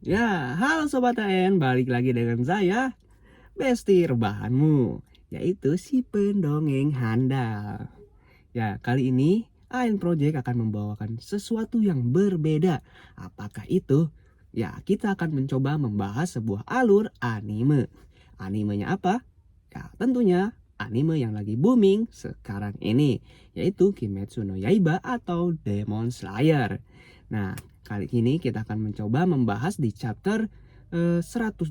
Ya, halo Sobat AN, balik lagi dengan saya, Besti rebahanmu, yaitu si pendongeng handal. Ya, kali ini AN Project akan membawakan sesuatu yang berbeda. Apakah itu? Ya, kita akan mencoba membahas sebuah alur anime. Animenya apa? Ya, tentunya anime yang lagi booming sekarang ini, yaitu Kimetsu no Yaiba atau Demon Slayer. Nah, kali ini kita akan mencoba membahas di chapter 125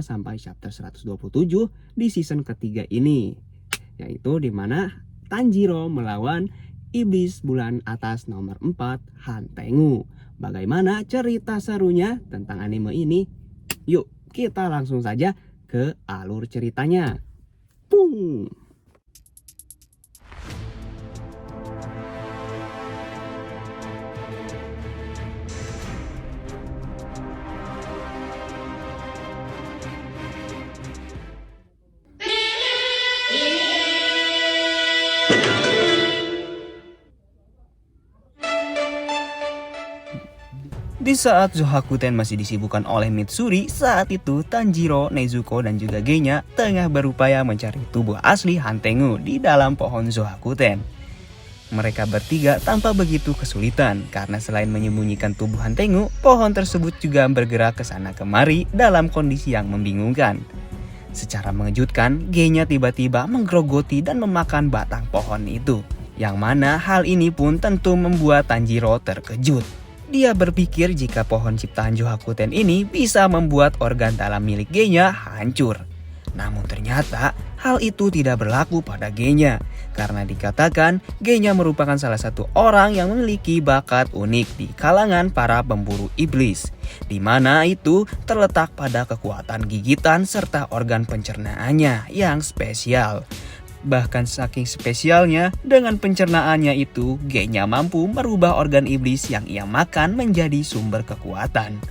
sampai chapter 127 di season ketiga ini, yaitu dimana Tanjiro melawan iblis bulan atas nomor 4 Hantengu. Bagaimana cerita serunya tentang anime ini? Yuk kita langsung saja ke alur ceritanya. Pung. Di saat Zohakuten masih disibukkan oleh Mitsuri, saat itu Tanjiro, Nezuko, dan juga Genya tengah berupaya mencari tubuh asli Hantengu di dalam pohon Zohakuten. Mereka bertiga tanpa begitu kesulitan karena selain menyembunyikan tubuh Hantengu, pohon tersebut juga bergerak ke sana kemari dalam kondisi yang membingungkan. Secara mengejutkan, Genya tiba-tiba menggerogoti dan memakan batang pohon itu. Yang mana hal ini pun tentu membuat Tanjiro terkejut. Dia berpikir jika pohon ciptaan Zohakuten ini bisa membuat organ dalam milik Genya hancur. Namun ternyata hal itu tidak berlaku pada Genya, karena dikatakan Genya merupakan salah satu orang yang memiliki bakat unik di kalangan para pemburu iblis, di mana itu terletak pada kekuatan gigitan serta organ pencernaannya yang spesial. Bahkan saking spesialnya, dengan pencernaannya itu, Genya mampu merubah organ iblis yang ia makan menjadi sumber kekuatan.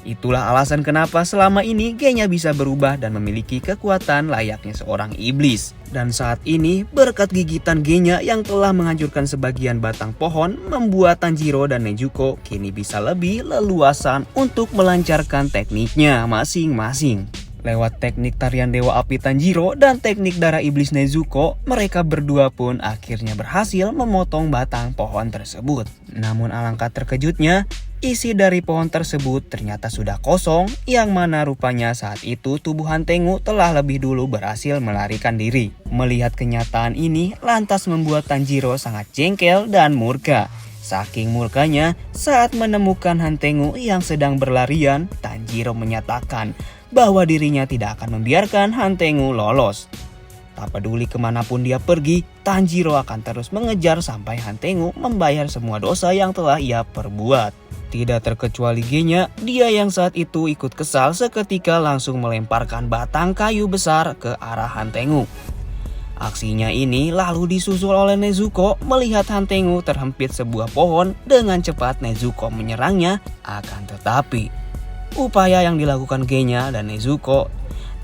Itulah alasan kenapa selama ini Genya bisa berubah dan memiliki kekuatan layaknya seorang iblis. Dan saat ini, berkat gigitan Genya yang telah menghancurkan sebagian batang pohon, membuat Tanjiro dan Nezuko kini bisa lebih leluasan untuk melancarkan tekniknya masing-masing. Lewat teknik tarian Dewa Api Tanjiro dan teknik darah iblis Nezuko, mereka berdua pun akhirnya berhasil memotong batang pohon tersebut. Namun alangkah terkejutnya, isi dari pohon tersebut ternyata sudah kosong, yang mana rupanya saat itu tubuh Hantengu telah lebih dulu berhasil melarikan diri. Melihat kenyataan ini lantas membuat Tanjiro sangat jengkel dan murka. Saking murkanya, saat menemukan Hantengu yang sedang berlarian, Tanjiro menyatakan bahwa dirinya tidak akan membiarkan Hantengu lolos. Tak peduli kemanapun dia pergi, Tanjiro akan terus mengejar sampai Hantengu membayar semua dosa yang telah ia perbuat. Tidak terkecuali Genya, dia yang saat itu ikut kesal seketika langsung melemparkan batang kayu besar ke arah Hantengu. Aksinya ini lalu disusul oleh Nezuko. Melihat Hantengu terhempit sebuah pohon, dengan cepat Nezuko menyerangnya, akan tetapi upaya yang dilakukan Genya dan Nezuko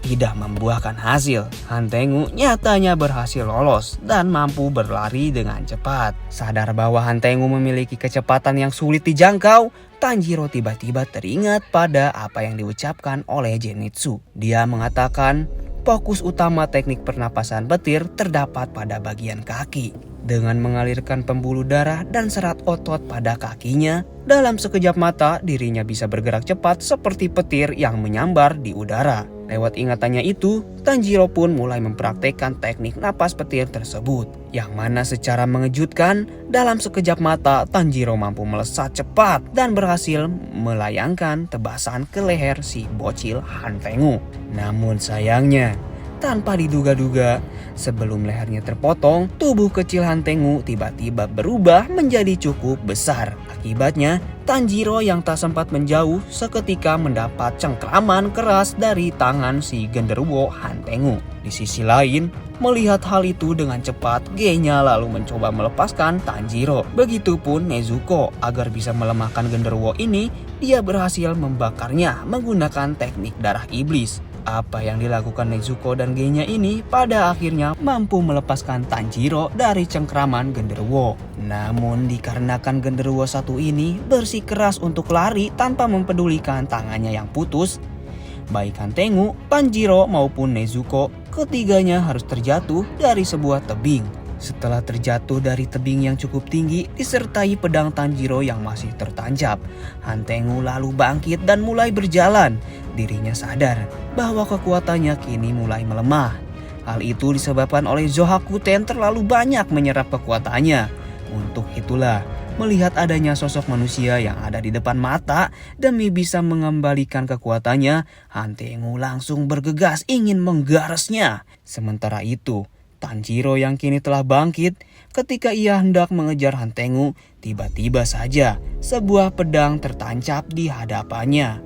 tidak membuahkan hasil. Hantengu nyatanya berhasil lolos dan mampu berlari dengan cepat. Sadar bahwa Hantengu memiliki kecepatan yang sulit dijangkau, Tanjiro tiba-tiba teringat pada apa yang diucapkan oleh Zenitsu. Dia mengatakan fokus utama teknik pernapasan petir terdapat pada bagian kaki. Dengan mengalirkan pembuluh darah dan serat otot pada kakinya, dalam sekejap mata dirinya bisa bergerak cepat seperti petir yang menyambar di udara. Lewat ingatannya itu, Tanjiro pun mulai mempraktekkan teknik napas petir tersebut, yang mana secara mengejutkan, dalam sekejap mata Tanjiro mampu melesat cepat dan berhasil melayangkan tebasan ke leher si bocil Hantengu. Namun sayangnya, tanpa diduga-duga, sebelum lehernya terpotong, tubuh kecil Hantengu tiba-tiba berubah menjadi cukup besar. Akibatnya, Tanjiro yang tak sempat menjauh seketika mendapat cengkraman keras dari tangan si genderuwo Hantengu. Di sisi lain, melihat hal itu dengan cepat, Genya lalu mencoba melepaskan Tanjiro. Begitupun Nezuko. Agar bisa melemahkan genderuwo ini, dia berhasil membakarnya menggunakan teknik darah iblis. Apa yang dilakukan Nezuko dan Genya ini pada akhirnya mampu melepaskan Tanjiro dari cengkraman genderuwo. Namun dikarenakan genderuwo satu ini bersikeras untuk lari tanpa mempedulikan tangannya yang putus, baik Hantengu, Tanjiro maupun Nezuko, ketiganya harus terjatuh dari sebuah tebing. Setelah terjatuh dari tebing yang cukup tinggi disertai pedang Tanjiro yang masih tertancap, Hantengu lalu bangkit dan mulai berjalan. Dirinya sadar bahwa kekuatannya kini mulai melemah. Hal itu disebabkan oleh Zohakuten terlalu banyak menyerap kekuatannya. Untuk itulah, melihat adanya sosok manusia yang ada di depan mata demi bisa mengembalikan kekuatannya, Hantengu langsung bergegas ingin menggaresnya. Sementara itu, Tanjiro yang kini telah bangkit, ketika ia hendak mengejar Hantengu, tiba-tiba saja sebuah pedang tertancap di hadapannya.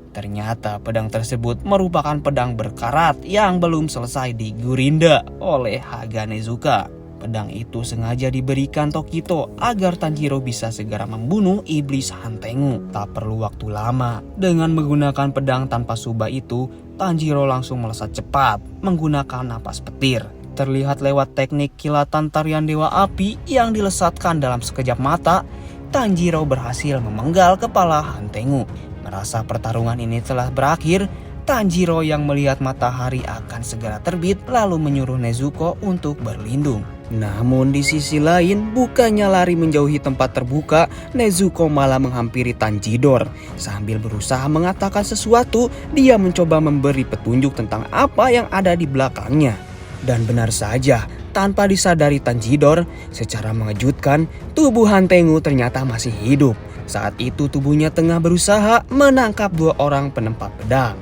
Ternyata pedang tersebut merupakan pedang berkarat yang belum selesai digurinda oleh Haga Nezuka. Pedang itu sengaja diberikan Tokito agar Tanjiro bisa segera membunuh iblis Hantengu. Tak perlu waktu lama, dengan menggunakan pedang tanpa subah itu, Tanjiro langsung melesat cepat menggunakan napas petir. Terlihat lewat teknik kilatan tarian Dewa Api yang dilesatkan dalam sekejap mata, Tanjiro berhasil memenggal kepala Hantengu. Merasa pertarungan ini telah berakhir, Tanjiro yang melihat matahari akan segera terbit lalu menyuruh Nezuko untuk berlindung. Namun di sisi lain, bukannya lari menjauhi tempat terbuka, Nezuko malah menghampiri Tanjidor. Sambil berusaha mengatakan sesuatu, dia mencoba memberi petunjuk tentang apa yang ada di belakangnya. Dan benar saja, tanpa disadari Tanjidor, secara mengejutkan, tubuh Hantengu ternyata masih hidup. Saat itu tubuhnya tengah berusaha menangkap dua orang penempat pedang.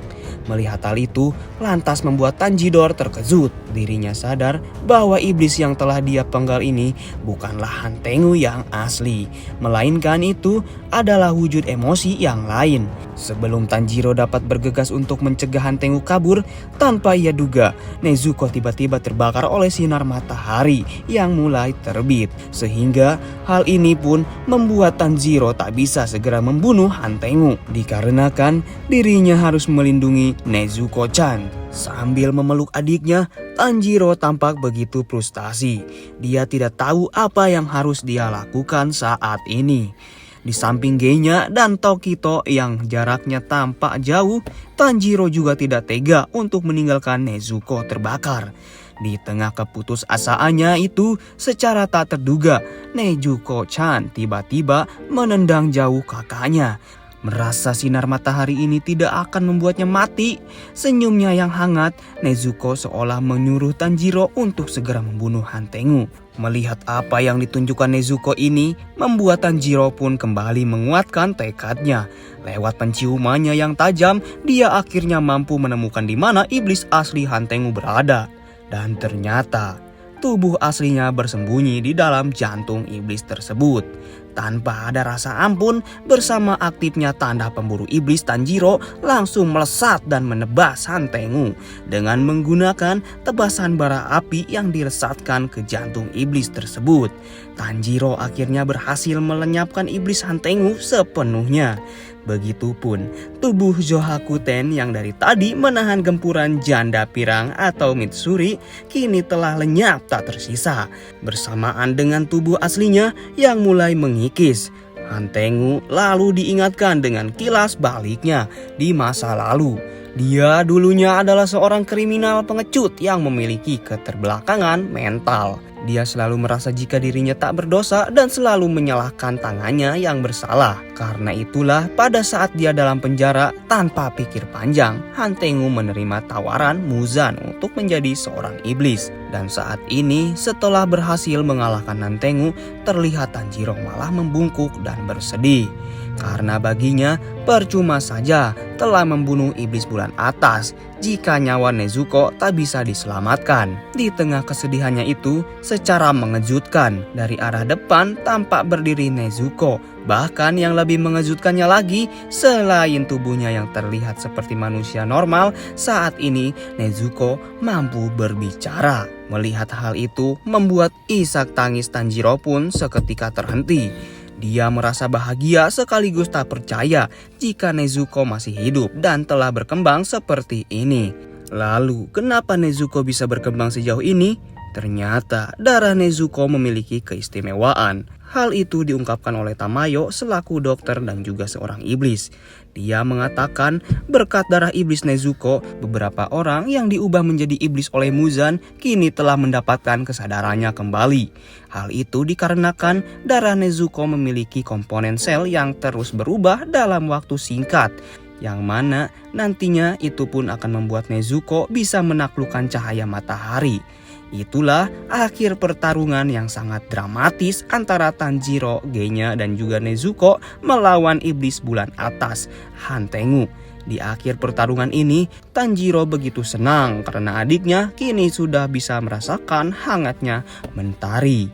Melihat hal itu, lantas membuat Tanjidor terkejut. Dirinya sadar bahwa iblis yang telah dia penggal ini bukanlah Hantengu yang asli, melainkan itu adalah wujud emosi yang lain. Sebelum Tanjiro dapat bergegas untuk mencegah Hantengu kabur, tanpa ia duga, Nezuko tiba-tiba terbakar oleh sinar matahari yang mulai terbit. Sehingga hal ini pun membuat Tanjiro tak bisa segera membunuh Hantengu, dikarenakan dirinya harus melindungi Nezuko-chan. Sambil memeluk adiknya, Tanjiro tampak begitu frustasi. Dia tidak tahu apa yang harus dia lakukan saat ini. Di samping Genya dan Tokito yang jaraknya tampak jauh, Tanjiro juga tidak tega untuk meninggalkan Nezuko terbakar. Di tengah keputusasaannya itu, secara tak terduga, Nezuko-chan tiba-tiba menendang jauh kakaknya. Merasa sinar matahari ini tidak akan membuatnya mati, senyumnya yang hangat, Nezuko seolah menyuruh Tanjiro untuk segera membunuh Hantengu. Melihat apa yang ditunjukkan Nezuko ini, membuat Tanjiro pun kembali menguatkan tekadnya. Lewat penciumannya yang tajam, dia akhirnya mampu menemukan di mana iblis asli Hantengu berada. Dan ternyata, tubuh aslinya bersembunyi di dalam jantung iblis tersebut. Tanpa ada rasa ampun, bersama aktifnya tanda pemburu iblis, Tanjiro langsung melesat dan menebas Hantengu dengan menggunakan tebasan bara api yang dilesatkan ke jantung iblis tersebut. Tanjiro akhirnya berhasil melenyapkan iblis Hantengu sepenuhnya. Begitupun tubuh Zohakuten yang dari tadi menahan gempuran janda pirang atau Mitsuri kini telah lenyap tak tersisa, bersamaan dengan tubuh aslinya yang mulai mengikis. Hantengu lalu diingatkan dengan kilas baliknya di masa lalu. Dia dulunya adalah seorang kriminal pengecut yang memiliki keterbelakangan mental. Dia selalu merasa jika dirinya tak berdosa dan selalu menyalahkan tangannya yang bersalah. Karena itulah pada saat dia dalam penjara, tanpa pikir panjang, Hantengu menerima tawaran Muzan untuk menjadi seorang iblis. Dan saat ini setelah berhasil mengalahkan Hantengu, terlihat Tanjiro malah membungkuk dan bersedih. Karena baginya percuma saja telah membunuh iblis bulan atas jika nyawa Nezuko tak bisa diselamatkan. Di tengah kesedihannya itu, secara mengejutkan dari arah depan tampak berdiri Nezuko. Bahkan yang lebih mengejutkannya lagi, selain tubuhnya yang terlihat seperti manusia normal, saat ini Nezuko mampu berbicara. Melihat hal itu membuat isak tangis Tanjiro pun seketika terhenti. Dia merasa bahagia sekaligus tak percaya jika Nezuko masih hidup dan telah berkembang seperti ini. Lalu, kenapa Nezuko bisa berkembang sejauh ini? Ternyata darah Nezuko memiliki keistimewaan. Hal itu diungkapkan oleh Tamayo selaku dokter dan juga seorang iblis. Dia mengatakan berkat darah iblis Nezuko, beberapa orang yang diubah menjadi iblis oleh Muzan kini telah mendapatkan kesadarannya kembali. Hal itu dikarenakan darah Nezuko memiliki komponen sel yang terus berubah dalam waktu singkat, yang mana nantinya itu pun akan membuat Nezuko bisa menaklukkan cahaya matahari. Itulah akhir pertarungan yang sangat dramatis antara Tanjiro, Genya, dan juga Nezuko melawan iblis bulan atas, Hantengu. Di akhir pertarungan ini, Tanjiro begitu senang karena adiknya kini sudah bisa merasakan hangatnya mentari.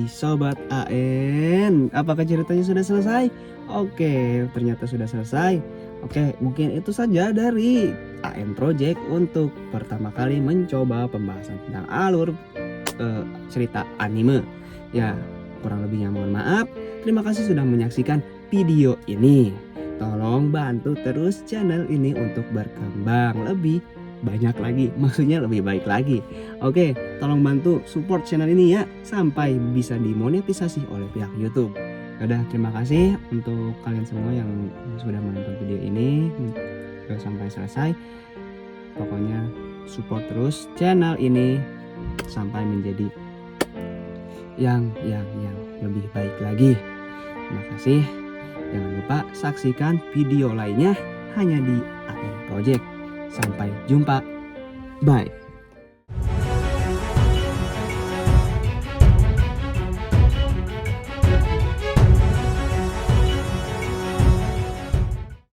Sobat AN, apakah ceritanya sudah selesai? Oke, ternyata sudah selesai. Oke, mungkin itu saja dari AN Project untuk pertama kali mencoba pembahasan tentang alur cerita anime. Ya, kurang lebihnya mohon maaf. Terima kasih sudah menyaksikan video ini. Tolong bantu terus channel ini untuk berkembang lebih banyak lagi, maksudnya lebih baik lagi. Oke, tolong bantu support channel ini ya, sampai bisa dimonetisasi oleh pihak YouTube. Udah, terima kasih untuk kalian semua yang sudah menonton video ini sampai selesai. Pokoknya support terus channel ini sampai menjadi yang lebih baik lagi. Terima kasih. Jangan lupa saksikan video lainnya hanya di AN Project. Sampai jumpa. Bye.